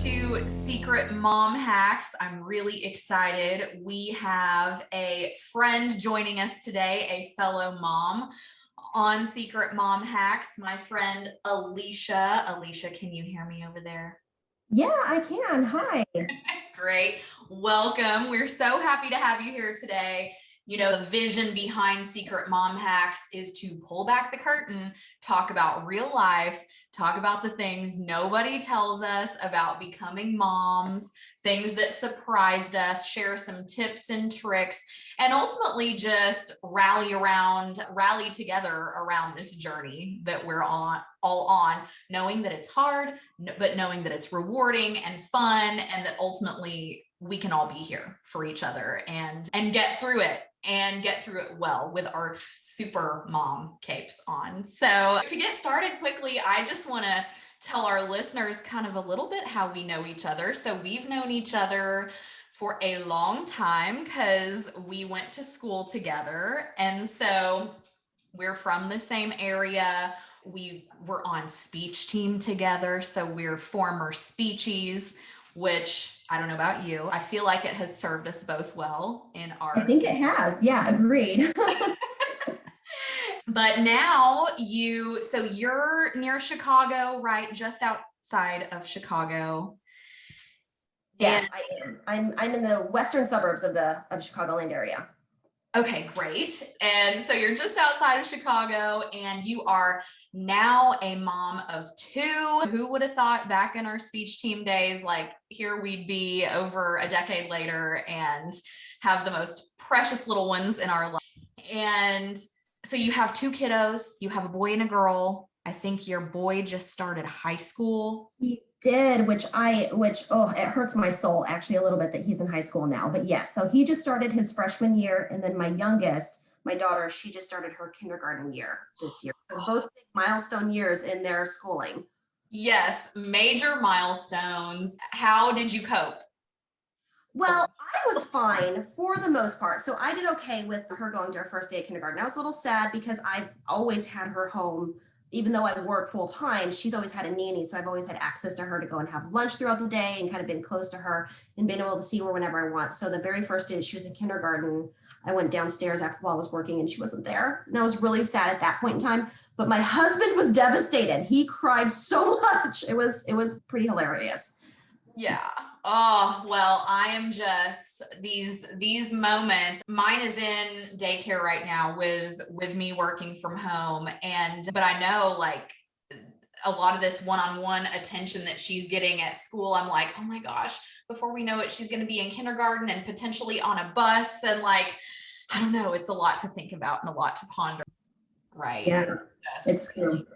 to Secret Mom Hacks. I'm really excited. We have a friend joining us today, a fellow mom on Secret Mom Hacks, my friend Alicia. Alicia, can you hear me over there? Yeah, I can. Hi. Great. Welcome. We're so happy to have you here today. You know, the vision behind Secret Mom Hacks is to pull back the curtain, talk about real life, talk about the things nobody tells us about becoming moms, things that surprised us, share some tips and tricks, and ultimately just rally together around this journey that we're all on, knowing that it's hard, but knowing that it's rewarding and fun, and that ultimately we can all be here for each other and get through it well with our super mom capes on. So to get started quickly, I just want to tell our listeners kind of a little bit how we know each other. So we've known each other for a long time because we went to school together. And so we're from the same area. We were on speech team together. So we're former speechies, which I don't know about you. I feel like it has served us both well in our... I think it has. Yeah, agreed. But now you're near Chicago, right? Just outside of Chicago. Yes, I am. I'm in the western suburbs of Chicagoland area. Okay, great. And so you're just outside of Chicago and you are now a mom of two. Who would have thought back in our speech team days, like here we'd be over a decade later and have the most precious little ones in our life. And so you have two kiddos, you have a boy and a girl. I think your boy just started high school. He did, which it hurts my soul actually a little bit that he's in high school now. But yes, so he just started his freshman year, and then my youngest, my daughter, she just started her kindergarten year this year. So both big milestone years in their schooling. Yes, major milestones. How did you cope? Well, I was fine for the most part. So I did okay with her going to her first day of kindergarten. I was a little sad because I've always had her home. Even though I work full time, she's always had a nanny. So I've always had access to her to go and have lunch throughout the day and kind of been close to her and been able to see her whenever I want. So the very first day she was in while I went downstairs while I was working and she wasn't there. And I was really sad at that point in time. But my husband was devastated. He cried so much. It was pretty hilarious. Yeah. Oh, well, I am just these moments. Mine is in daycare right now with me working from home. But I know like a lot of this one-on-one attention that she's getting at school, I'm like, oh my gosh, before we know it, she's going to be in kindergarten and potentially on a bus. And like, I don't know, it's a lot to think about and a lot to ponder. Right. Yeah, it's true.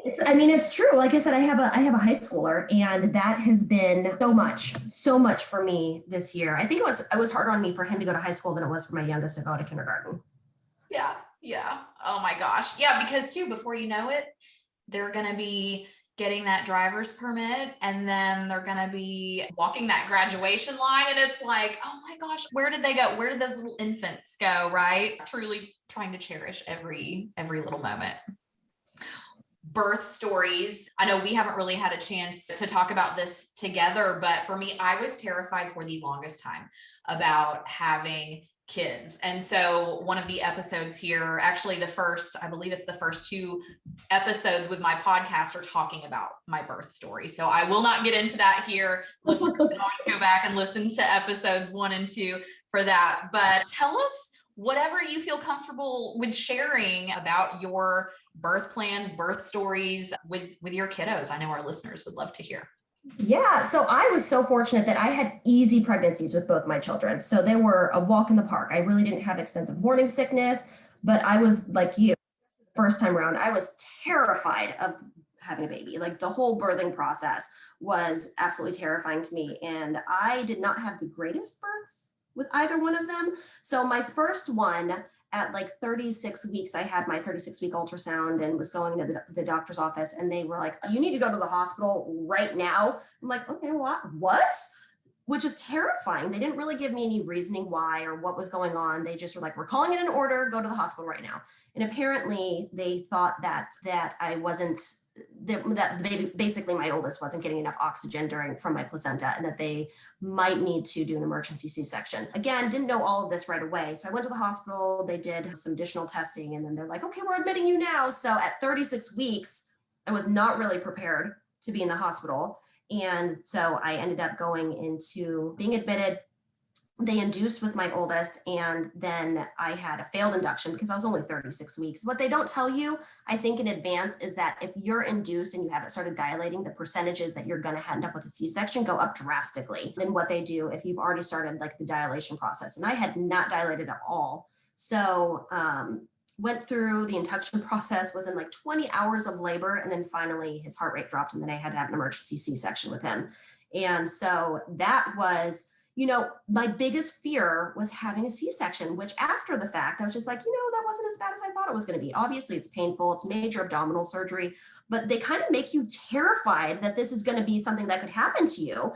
It's true. Like I said, I have a high schooler, and that has been so much for me this year. I think it was harder on me for him to go to high school than it was for my youngest to go to kindergarten. Yeah. Yeah. Oh my gosh. Yeah. Because too, before you know it, they're going to be getting that driver's permit, and then they're going to be walking that graduation line. And it's like, oh my gosh, where did they go? Where did those little infants go? Right. Truly trying to cherish every little moment. Birth stories. I know we haven't really had a chance to talk about this together, but for me, I was terrified for the longest time about having kids. And so one of the episodes here, actually I believe it's the first two episodes with my podcast are talking about my birth story. So I will not get into that here. Listeners can always go back and listen to episodes 1 and 2 for that. But tell us whatever you feel comfortable with sharing about your birth plans, birth stories with your kiddos. I know our listeners would love to hear. Yeah, so I was so fortunate that I had easy pregnancies with both my children. So they were a walk in the park. I really didn't have extensive morning sickness, but I was like you, first time around, I was terrified of having a baby. Like the whole birthing process was absolutely terrifying to me. And I did not have the greatest births with either one of them. So my first one, at like 36 weeks, I had my 36-week ultrasound and was going to the doctor's office, and they were like, you need to go to the hospital right now. I'm like, okay, what? which is terrifying. They didn't really give me any reasoning why or what was going on. They just were like, we're calling it an order, go to the hospital right now. And apparently they thought that I wasn't, that the baby, basically my oldest wasn't getting enough oxygen from my placenta, and that they might need to do an emergency C-section. Again, didn't know all of this right away. So I went to the hospital, they did some additional testing, and then they're like, okay, we're admitting you now. So at 36 weeks, I was not really prepared to be in the hospital. And so I ended up going into being admitted. They induced with my oldest, and then I had a failed induction because I was only 36 weeks. What they don't tell you, I think, in advance is that if you're induced and you haven't started dilating, the percentages that you're going to end up with a C-section go up drastically than what they do if you've already started like the dilation process. And I had not dilated at all. So went through the induction process, was in like 20 hours of labor, and then finally his heart rate dropped, and then I had to have an emergency C-section with him. And so that was, my biggest fear was having a C-section, which after the fact, I was just like, that wasn't as bad as I thought it was going to be. Obviously, it's painful. It's major abdominal surgery, but they kind of make you terrified that this is going to be something that could happen to you.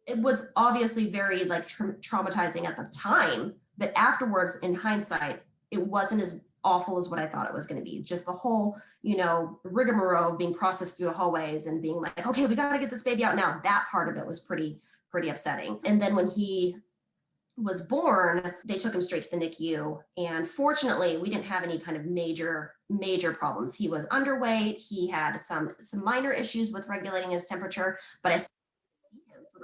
It was obviously very like traumatizing at the time, but afterwards, in hindsight, it wasn't as awful as what I thought it was going to be. Just the whole, rigmarole of being processed through the hallways and being like, okay, we got to get this baby out now. That part of it was pretty upsetting. And then when he was born, they took him straight to the NICU. And fortunately, we didn't have any kind of major problems. He was underweight. He had some minor issues with regulating his temperature, but I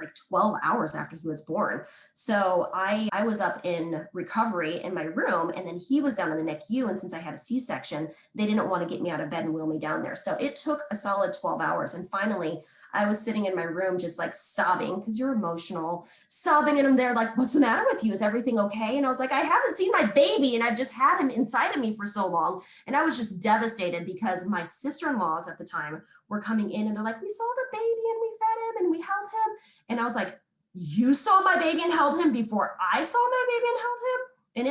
like 12 hours after he was born. So I was up in recovery in my room, and then he was down in the NICU. And since I had a C-section, they didn't want to get me out of bed and wheel me down there. So it took a solid 12 hours. And finally, I was sitting in my room just like sobbing, because you're emotional, sobbing, and I'm there like, what's the matter with you? Is everything okay? And I was like, I haven't seen my baby, and I've just had him inside of me for so long. And I was just devastated because my sister-in-laws at the time were coming in, and they're like, we saw the baby and we fed him and we held him. And I was like, you saw my baby and held him before I saw my baby and held him? And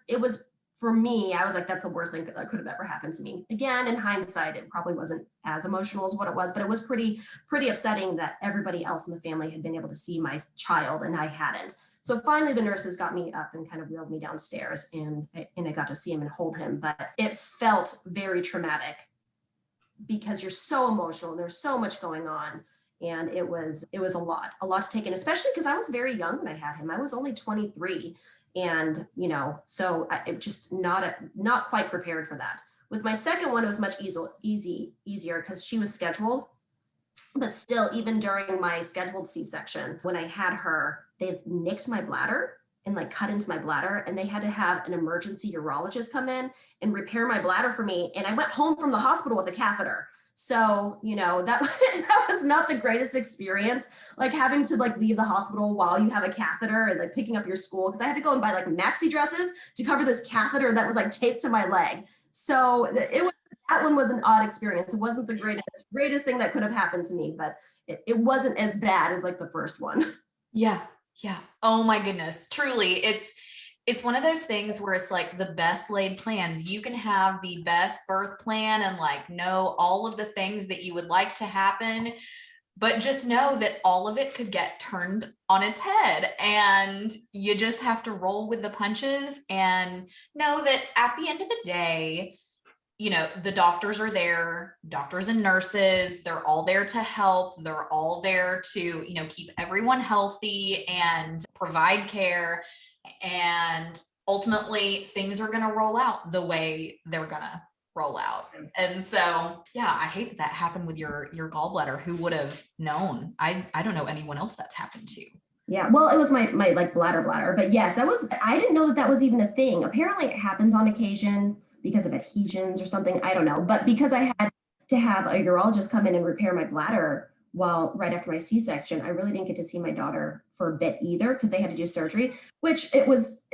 it was for me, I was like, that's the worst thing that could have ever happened to me. Again, in hindsight, it probably wasn't as emotional as what it was, but it was pretty upsetting that everybody else in the family had been able to see my child and I hadn't. So finally, the nurses got me up and kind of wheeled me downstairs, and I got to see him and hold him. But it felt very traumatic because you're so emotional and there's so much going on. And it was a lot to take in, especially because I was very young when I had him. I was only 23. And, so I just not quite prepared for that. With my second one, it was much easier because she was scheduled. But still, even during my scheduled C-section, when I had her, they nicked my bladder and like cut into my bladder, and they had to have an emergency urologist come in and repair my bladder for me. And I went home from the hospital with a catheter. So, that was not the greatest experience, like having to like leave the hospital while you have a catheter and like picking up your school. Cause I had to go and buy like maxi dresses to cover this catheter that was like taped to my leg. So that one was an odd experience. It wasn't the greatest thing that could have happened to me, but it wasn't as bad as like the first one. Yeah. Yeah. Oh my goodness. Truly. It's one of those things where it's like the best laid plans. You can have the best birth plan and like know all of the things that you would like to happen, but just know that all of it could get turned on its head, and you just have to roll with the punches and know that at the end of the day, the doctors are there, doctors and nurses, they're all there to help. They're all there to, keep everyone healthy and provide care. And ultimately things are going to roll out the way they're going to roll out. And so, yeah, I hate that happened with your gallbladder. Who would have known? I don't know anyone else that's happened to. Yeah, well, it was my like bladder, but yes, I didn't know that was even a thing. Apparently it happens on occasion because of adhesions or something. I don't know. But because I had to have a urologist come in and repair my bladder right after my C-section, I really didn't get to see my daughter for a bit either, because they had to do surgery, which it was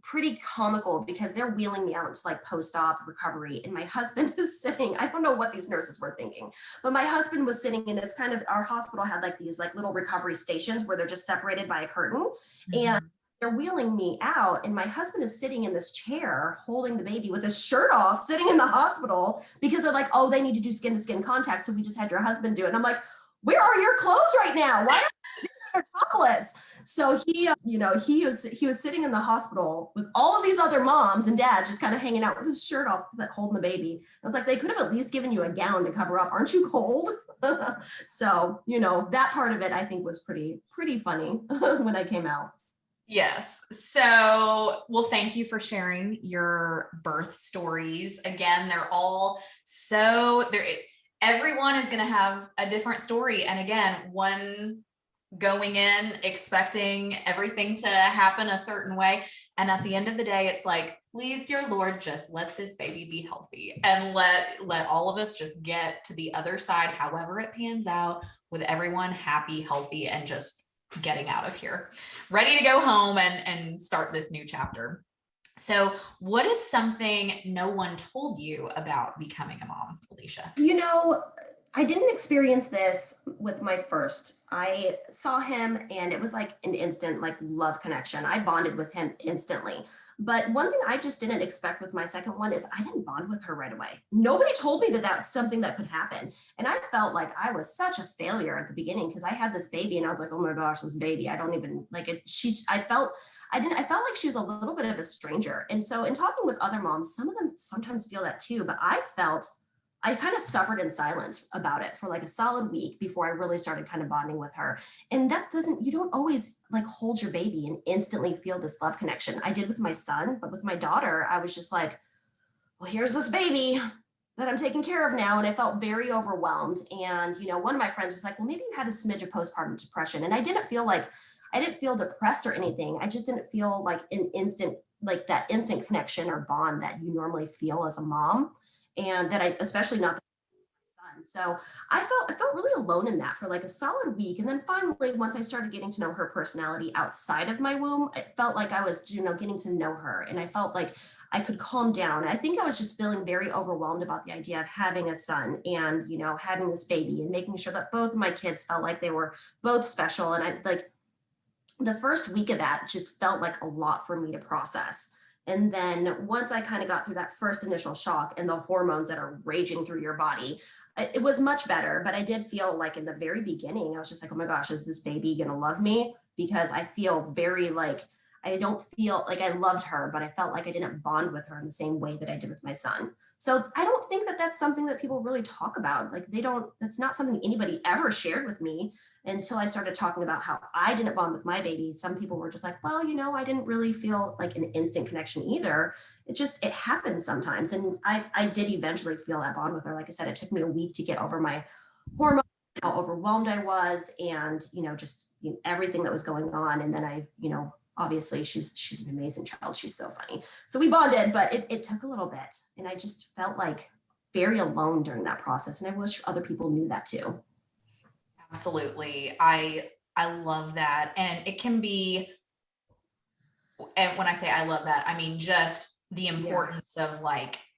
pretty comical because they're wheeling me out into like post-op recovery, and my husband is sitting. I don't know what these nurses were thinking, but my husband was sitting, and it's kind of, our hospital had like these like little recovery stations where they're just separated by a curtain. Mm-hmm. And they're wheeling me out, and my husband is sitting in this chair holding the baby with his shirt off, sitting in the hospital, because they're like, oh, they need to do skin to skin contact, so we just had your husband do it. And I'm like, where are your clothes right now? Why are you They're topless. So he was sitting in the hospital with all of these other moms and dads just kind of hanging out with his shirt off, holding the baby. I was like, they could have at least given you a gown to cover up. Aren't you cold? So, that part of it I think was pretty funny when I came out. Yes. So, well, thank you for sharing your birth stories. Again, they're all everyone is going to have a different story. And again, one going in expecting everything to happen a certain way. And at the end of the day, it's like, please, dear Lord, just let this baby be healthy and let all of us just get to the other side, however it pans out, with everyone happy, healthy, and just getting out of here, ready to go home and start this new chapter. So what is something no one told you about becoming a mom, Alicia? I didn't experience this with my first. I saw him and it was like an instant love connection. I bonded with him instantly. But one thing I just didn't expect with my second one is I didn't bond with her right away. Nobody told me that that's something that could happen. And I felt like I was such a failure at the beginning because I had this baby and I was like, oh my gosh, this baby, I don't even like it. I felt like she was a little bit of a stranger. And so in talking with other moms, some of them sometimes feel that too, but I kind of suffered in silence about it for like a solid week before I really started kind of bonding with her. And you don't always hold your baby and instantly feel this love connection. I did with my son, but with my daughter, I was just like, well, here's this baby that I'm taking care of now. And I felt very overwhelmed. And, one of my friends was like, well, maybe you had a smidge of postpartum depression. And I didn't feel depressed or anything. I just didn't feel like that instant connection or bond that you normally feel as a mom. And that especially not my son. So I felt really alone in that for like a solid week. And then finally, once I started getting to know her personality outside of my womb, I felt like I was, getting to know her. And I felt like I could calm down. I think I was just feeling very overwhelmed about the idea of having a son and, having this baby and making sure that both of my kids felt like they were both special. And the first week of that just felt like a lot for me to process. And then once I kind of got through that first initial shock and the hormones that are raging through your body, it was much better. But I did feel like in the very beginning, I was just like, oh my gosh, is this baby going to love me? Because I feel I don't feel like I loved her, but I felt like I didn't bond with her in the same way that I did with my son. So I don't think that that's something that people really talk about. That's not something anybody ever shared with me until I started talking about how I didn't bond with my baby. Some people were just like, well, I didn't really feel like an instant connection either. It happens sometimes. And I did eventually feel that bond with her. Like I said, it took me a week to get over my hormones, how overwhelmed I was, and, everything that was going on. And then obviously she's an amazing child. She's so funny. So we bonded, but it took a little bit. And I just felt like very alone during that process. And I wish other people knew that too. Absolutely. I love that. And it can be, and when I say I love that, I mean just the importance of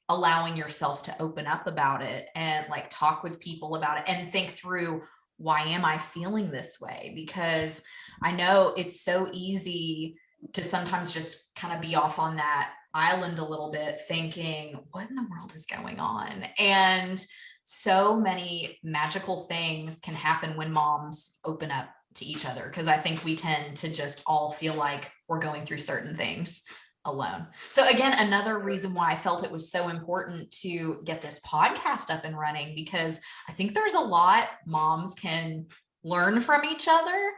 allowing yourself to open up about it and talk with people about it and think through, why am I feeling this way? Because I know it's so easy to sometimes just kind of be off on that island a little bit thinking, what in the world is going on? And so many magical things can happen when moms open up to each other, because I think we tend to just all feel like we're going through certain things alone. So again, another reason why I felt it was so important to get this podcast up and running, because I think there's a lot moms can learn from each other,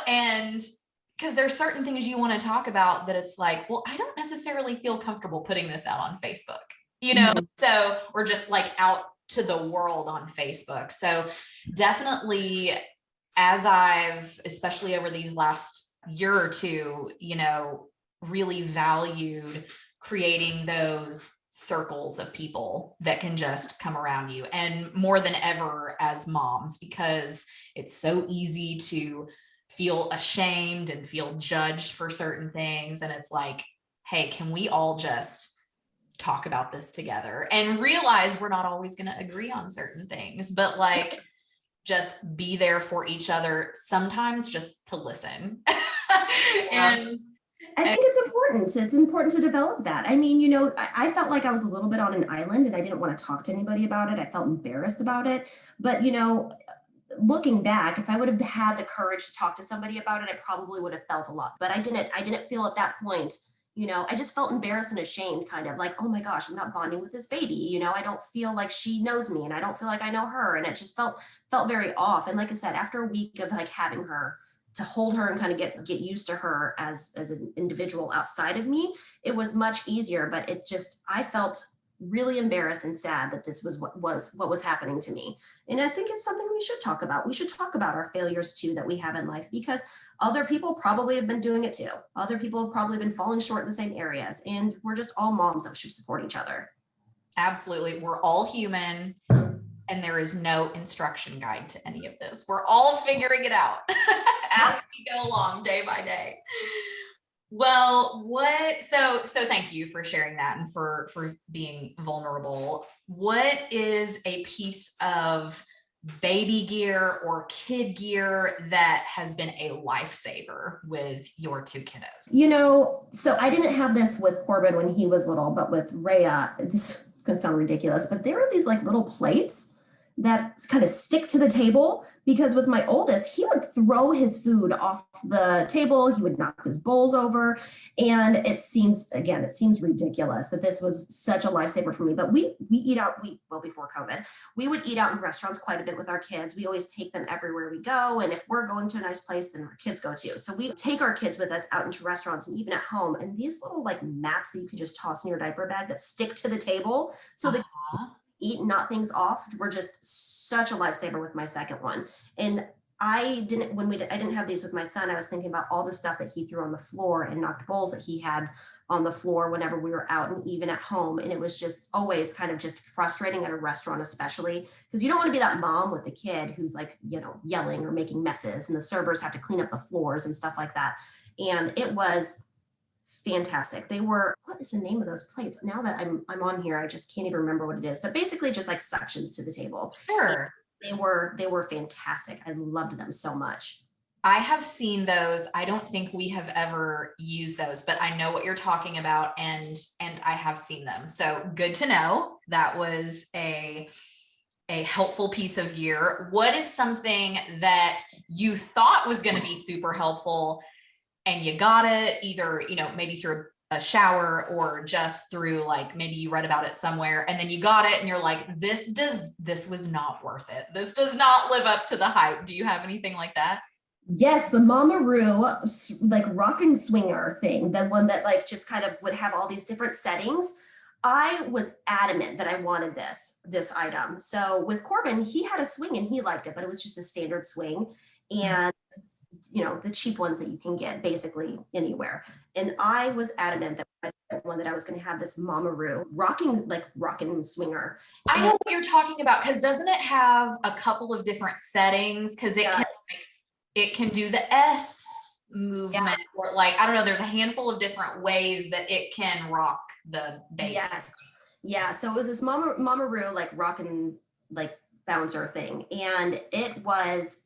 and because there's certain things you want to talk about that it's like, well, I don't necessarily feel comfortable putting this out on Facebook, so, or just out to the world on Facebook. So definitely, as I've, especially over these last year or two, really valued creating those circles of people that can just come around you, and more than ever as moms, because it's so easy to feel ashamed and feel judged for certain things. And it's like, hey, can we all just talk about this together and realize we're not always going to agree on certain things, but just be there for each other, sometimes just to listen. And I think it's important. It's important to develop that. I mean, I felt like I was a little bit on an island and I didn't want to talk to anybody about it. I felt embarrassed about it. But, looking back, if I would have had the courage to talk to somebody about it, I probably would have felt a lot, but I didn't feel at that point, I just felt embarrassed and ashamed, kind of like, oh my gosh, I'm not bonding with this baby. I don't feel like she knows me and I don't feel like I know her. And it just felt very off. And like I said, after a week of like having her, to hold her and kind of get used to her as an individual outside of me, it was much easier. But I felt really embarrassed and sad that this was what was happening to me. And I think it's something we should talk about. We should talk about our failures too that we have in life, because other people probably have been doing it too. Other people have probably been falling short in the same areas, and we're just all moms that should support each other. Absolutely. We're all human, and there is no instruction guide to any of this. We're all figuring it out as we go along day by day. Well, so thank you for sharing that and for being vulnerable. What is a piece of baby gear or kid gear that has been a lifesaver with your two kiddos? So I didn't have this with Corbin when he was little, but with Rhea, this is going to sound ridiculous, but there are these like little plates that kind of stick to the table, because with my oldest, he would throw his food off the table. He would knock his bowls over. And it seems ridiculous that this was such a lifesaver for me. But we eat out, before COVID, we would eat out in restaurants quite a bit with our kids. We always take them everywhere we go. And if we're going to a nice place, then our kids go too. So we take our kids with us out into restaurants and even at home. And these little like mats that you can just toss in your diaper bag that stick to the table, so they eat and knock things off, were just such a lifesaver with my second one. And I didn't have these with my son, I was thinking about all the stuff that he threw on the floor and knocked bowls that he had on the floor whenever we were out and even at home. And it was just always kind of just frustrating at a restaurant, especially because you don't want to be that mom with the kid who's like, yelling or making messes, and the servers have to clean up the floors and stuff like that. And it was fantastic. They were, what is the name of those plates? Now that I'm on here, I just can't even remember what it is, but basically just like suctions to the table. Sure. They were fantastic. I loved them so much. I have seen those. I don't think we have ever used those, but I know what you're talking about, and I have seen them. So good to know. That was a helpful piece of gear. What is something that you thought was going to be super helpful and you got it either, maybe through a shower or just through like, maybe you read about it somewhere and then you got it and you're like, this was not worth it. This does not live up to the hype. Do you have anything like that? Yes, the Mama-Roo like rocking swinger thing, the one that like just kind of would have all these different settings. I was adamant that I wanted this item. So with Corbin, he had a swing and he liked it, but it was just a standard swing. And the cheap ones that you can get basically anywhere. And I was adamant that I was going to have this Mama-Roo rocking swinger. I know what you're talking about, because doesn't it have a couple of different settings? Because it can do the S movement, or like, I don't know, there's a handful of different ways that it can rock the baby. Yes. Yeah. So it was this Mama-Roo like rocking like bouncer thing. And it was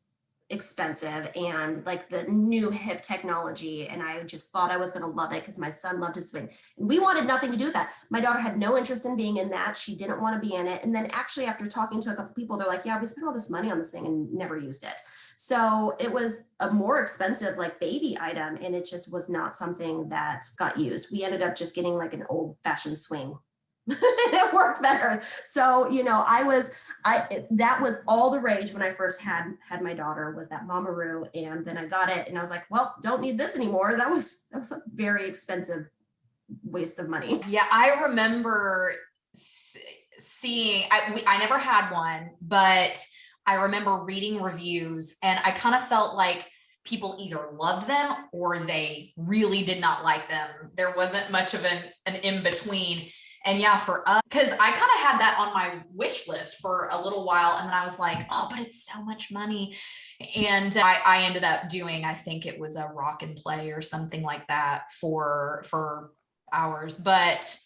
expensive and like the new hip technology, and I just thought I was going to love it because my son loved his swing and we wanted nothing to do with that. My daughter had no interest in being in that. She didn't want to be in it. And then actually after talking to a couple people, they're like, yeah, we spent all this money on this thing and never used it. So it was a more expensive like baby item, and it just was not something that got used. We ended up just getting like an old fashioned swing. It worked better. So, that was all the rage when I first had my daughter, was that Mama-Roo. And then I got it and I was like, well, don't need this anymore. That was a very expensive waste of money. Yeah. I remember seeing, I never had one, but I remember reading reviews and I kind of felt like people either loved them or they really did not like them. There wasn't much of an in between. And yeah, for us, because I kind of had that on my wish list for a little while. And then I was like, oh, but it's so much money. And I ended up doing, I think it was a rock and play or something like that for hours. But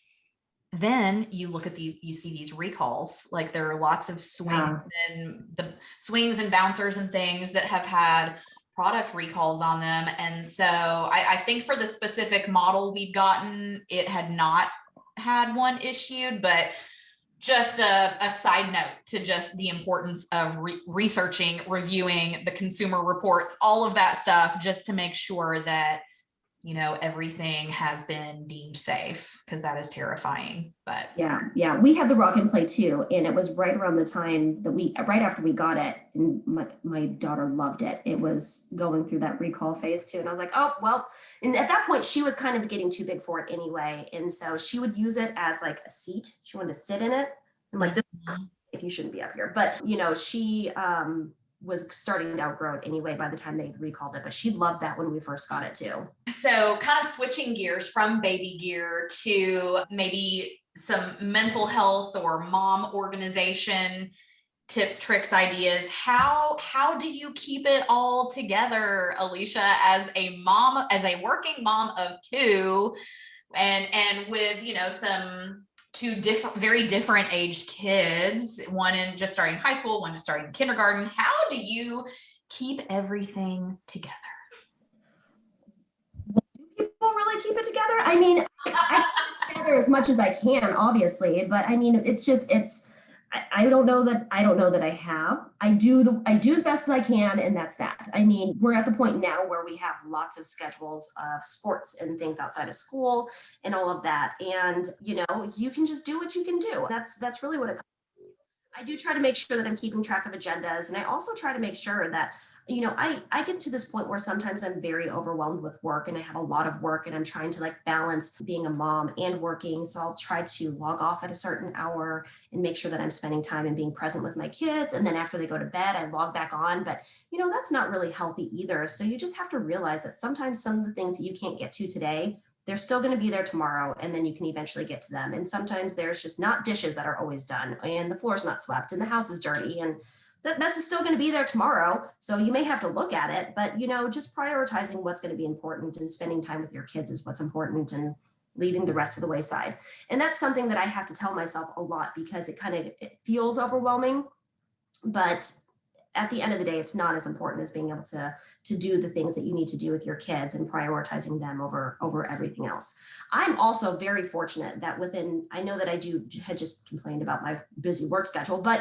then you look at these, you see these recalls, like there are lots of swings and the swings and bouncers and things that have had product recalls on them. And so I think for the specific model we'd gotten, it had not had one issued, but just a side note to just the importance of researching, reviewing the consumer reports, all of that stuff, just to make sure that, everything has been deemed safe, because that is terrifying. But yeah, we had the Rock and Play too, and it was right around the time that right after we got it, and my daughter loved it. It was going through that recall phase too, and I was like, oh well. And at that point, she was kind of getting too big for it anyway, and so she would use it as like a seat. She wanted to sit in it, and like this, if you shouldn't be up here, but she was starting to outgrow it anyway by the time they recalled it, but she loved that when we first got it too. So kind of switching gears from baby gear to maybe some mental health or mom organization tips, tricks, ideas. How do you keep it all together, Alicia, as a mom, as a working mom of two, and with, some two very different aged kids, one in just starting high school, one just starting kindergarten. How do you keep everything together? Do people really keep it together? I mean, I keep it together as much as I can, obviously, but I mean, I don't know that I have. I do as best as I can, and that's that. I mean, we're at the point now where we have lots of schedules of sports and things outside of school and all of that. And you can just do what you can do. That's really what it comes to. I do try to make sure that I'm keeping track of agendas, and I also try to make sure that I get to this point where sometimes I'm very overwhelmed with work, and I have a lot of work, and I'm trying to like balance being a mom and working. So I'll try to log off at a certain hour and make sure that I'm spending time and being present with my kids. And then after they go to bed, I log back on. But that's not really healthy either. So you just have to realize that sometimes some of the things that you can't get to today, they're still going to be there tomorrow, and then you can eventually get to them. And sometimes there's just not dishes that are always done, and the floor's not swept, and the house is dirty, and that's still going to be there tomorrow. So you may have to look at it, but just prioritizing what's going to be important and spending time with your kids is what's important, and leaving the rest of the wayside. And that's something that I have to tell myself a lot, because it feels overwhelming, but at the end of the day, it's not as important as being able to do the things that you need to do with your kids and prioritizing them over everything else. I'm also very fortunate that I know that I had just complained about my busy work schedule, but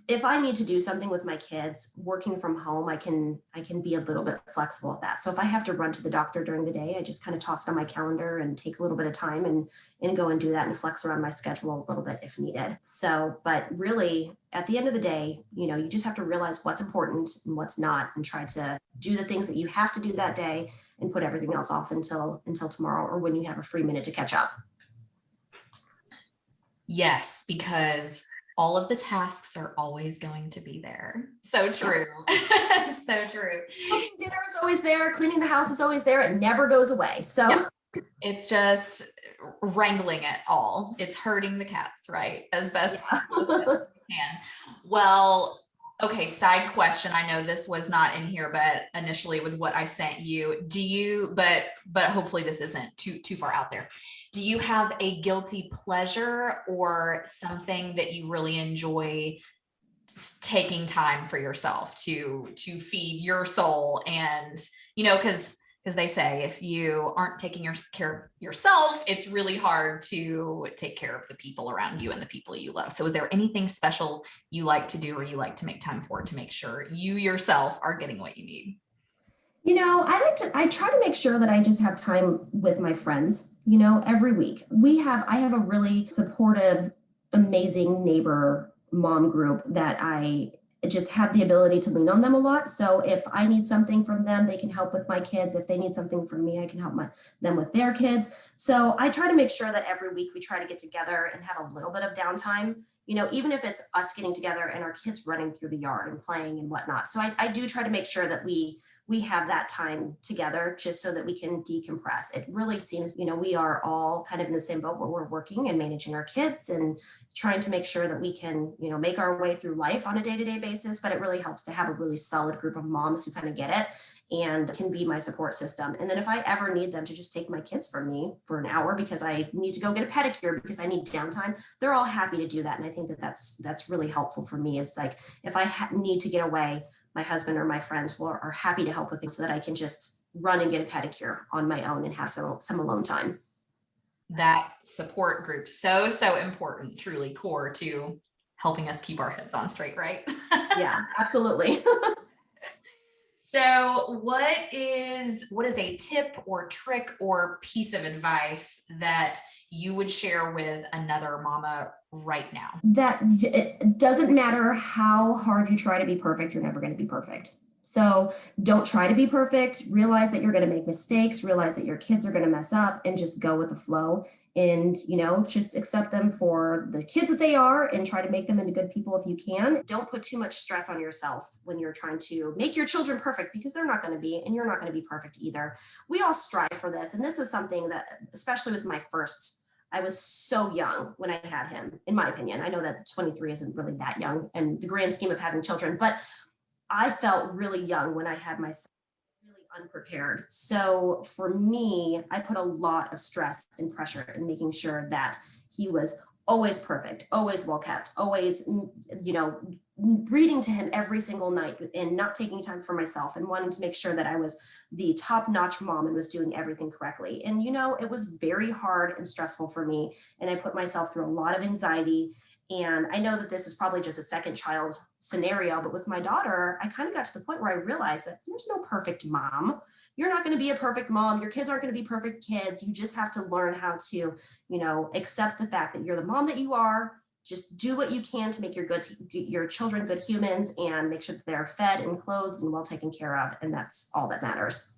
if I need to do something with my kids working from home, I can be a little bit flexible at that. So if I have to run to the doctor during the day, I just kind of toss it on my calendar and take a little bit of time and go and do that and flex around my schedule a little bit if needed. So, but really at the end of the day, you just have to realize what's important and what's not, and try to do the things that you have to do that day and put everything else off until tomorrow, or when you have a free minute to catch up. Yes, because all of the tasks are always going to be there. So true. So true. Cooking dinner is always there. Cleaning the house is always there. It never goes away. So it's just wrangling it all. It's herding the cats, right? As best as we can. Well, okay, side question. I know this was not in here, but initially with what I sent you, but hopefully this isn't too far out there. Do you have a guilty pleasure or something that you really enjoy taking time for yourself to feed your soul? And, because they say if you aren't taking care of yourself, it's really hard to take care of the people around you and the people you love. So is there anything special you like to do or you like to make time for to make sure you yourself are getting what you need? I try to make sure that I just have time with my friends, every week. I have a really supportive, amazing neighbor mom group that I just have the ability to lean on them a lot. So if I need something from them, they can help with my kids. If they need something from me, I can help them with their kids. So I try to make sure that every week we try to get together and have a little bit of downtime, even if it's us getting together and our kids running through the yard and playing and whatnot. So I do try to make sure that we have that time together just so that we can decompress. It really seems, we are all kind of in the same boat where we're working and managing our kids and trying to make sure that we can, make our way through life on a day-to-day basis. But it really helps to have a really solid group of moms who kind of get it and can be my support system. And then if I ever need them to just take my kids from me for an hour because I need to go get a pedicure because I need downtime, they're all happy to do that. And I think that that's really helpful for me. Is like, if I need to get away, my husband or my friends are happy to help with things so that I can just run and get a pedicure on my own and have some alone time. that support group. So, so important, truly core to helping us keep our heads on straight, right? Yeah, absolutely. So what is a tip or trick or piece of advice that you would share with another mama right now? That it doesn't matter how hard you try to be perfect, you're never going to be perfect. So don't try to be perfect. Realize that you're going to make mistakes, realize that your kids are going to mess up, and just go with the flow. And, just accept them for the kids that they are and try to make them into good people if you can. Don't put too much stress on yourself when you're trying to make your children perfect, because they're not going to be, and you're not going to be perfect either. We all strive for this. And this is something that, especially with my first, I was so young when I had him, in my opinion. I know that 23 isn't really that young in the grand scheme of having children, but I felt really young when I had my son, really unprepared. So for me, I put a lot of stress and pressure in making sure that he was always perfect, always well kept, always, reading to him every single night and not taking time for myself and wanting to make sure that I was the top notch mom and was doing everything correctly. And, it was very hard and stressful for me. And I put myself through a lot of anxiety. And I know that this is probably just a second child scenario, but with my daughter, I kind of got to the point where I realized that there's no perfect mom. You're not going to be a perfect mom. Your kids aren't going to be perfect kids. You just have to learn how to, accept the fact that you're the mom that you are. Just do what you can to make your children good humans, and make sure that they're fed and clothed and well taken care of. And that's all that matters.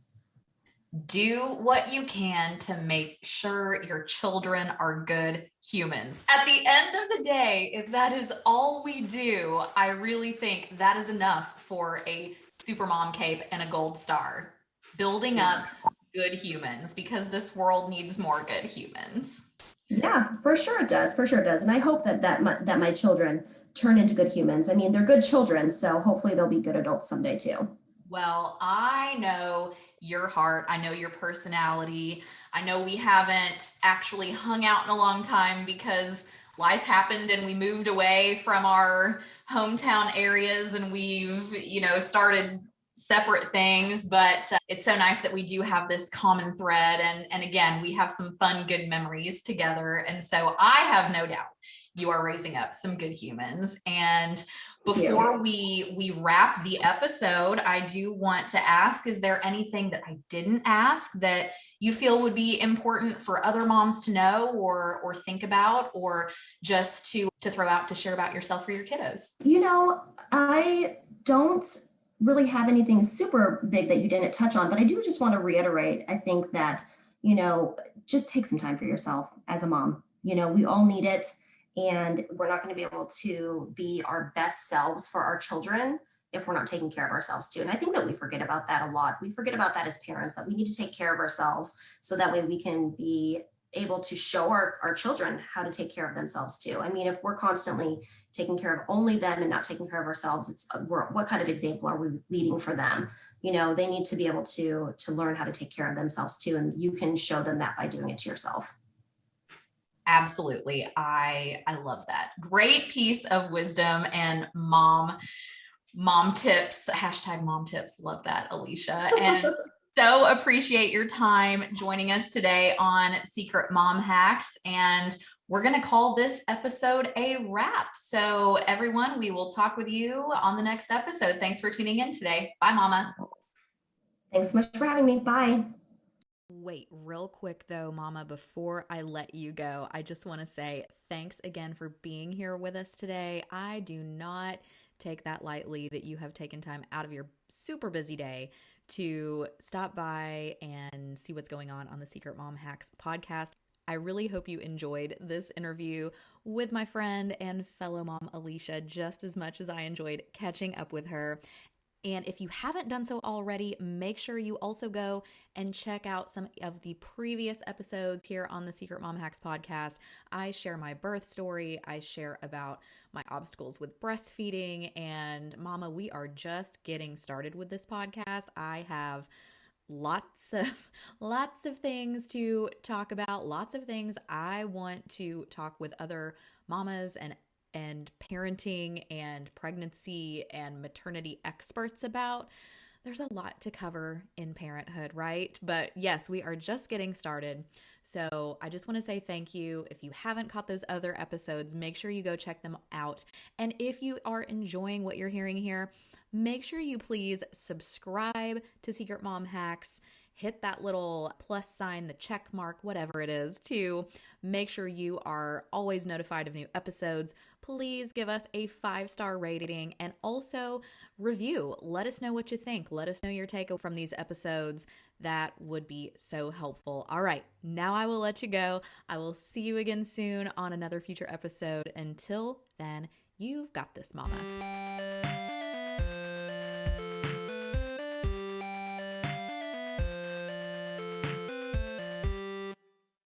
Do what you can to make sure your children are good humans. At the end of the day, if that is all we do, I really think that is enough for a super mom cape and a gold star. Building up good humans, because this world needs more good humans. Yeah, for sure it does. For sure it does. And I hope that my children turn into good humans. I mean, they're good children, so hopefully they'll be good adults someday too. Well, I know your heart. I know your personality. I know we haven't actually hung out in a long time because life happened and we moved away from our hometown areas and we've, started separate things, but it's so nice that we do have this common thread. And again, we have some fun, good memories together. And so I have no doubt you are raising up some good humans. And before we wrap the episode, I do want to ask, is there anything that I didn't ask that you feel would be important for other moms to know or think about, or just to throw out to share about yourself or your kiddos? I don't really have anything super big that you didn't touch on, but I do just want to reiterate, I think that, just take some time for yourself as a mom. We all need it. And we're not going to be able to be our best selves for our children if we're not taking care of ourselves too. And I think that we forget about that a lot. We forget about that as parents, that we need to take care of ourselves so that way we can be able to show our children how to take care of themselves too. I mean, if we're constantly taking care of only them and not taking care of ourselves, what kind of example are we leading for them? They need to be able to learn how to take care of themselves too. And you can show them that by doing it to yourself. Absolutely. I love that. Great piece of wisdom and mom tips, hashtag mom tips. Love that, Alicia. And so appreciate your time joining us today on Secret Mom Hacks. And we're going to call this episode a wrap. So everyone, we will talk with you on the next episode. Thanks for tuning in today. Bye, Mama. Thanks so much for having me. Bye. Wait, real quick though, Mama, before I let you go, I just want to say thanks again for being here with us today. I do not take that lightly that you have taken time out of your super busy day to stop by and see what's going on the Secret Mom Hacks podcast. I really hope you enjoyed this interview with my friend and fellow mom Alicia just as much as I enjoyed catching up with her. And if you haven't done so already, make sure you also go and check out some of the previous episodes here on the Secret Mom Hacks podcast. I share my birth story. I share about my obstacles with breastfeeding. And Mama, we are just getting started with this podcast. I have lots of things to talk about, lots of things I want to talk with other mamas and parenting and pregnancy and maternity experts about. there's a lot to cover in parenthood, right? But yes, we are just getting started. So I just want to say thank you. If you haven't caught those other episodes, make sure you go check them out. And if you are enjoying what you're hearing here, make sure you please subscribe to Secret Mom Hacks. Hit that little plus sign, the check mark, whatever it is, to make sure you are always notified of new episodes. Please give us a 5-star rating and also review. Let us know what you think. Let us know your take from these episodes. That would be so helpful. All right, now I will let you go. I will see you again soon on another future episode. Until then, you've got this, mama.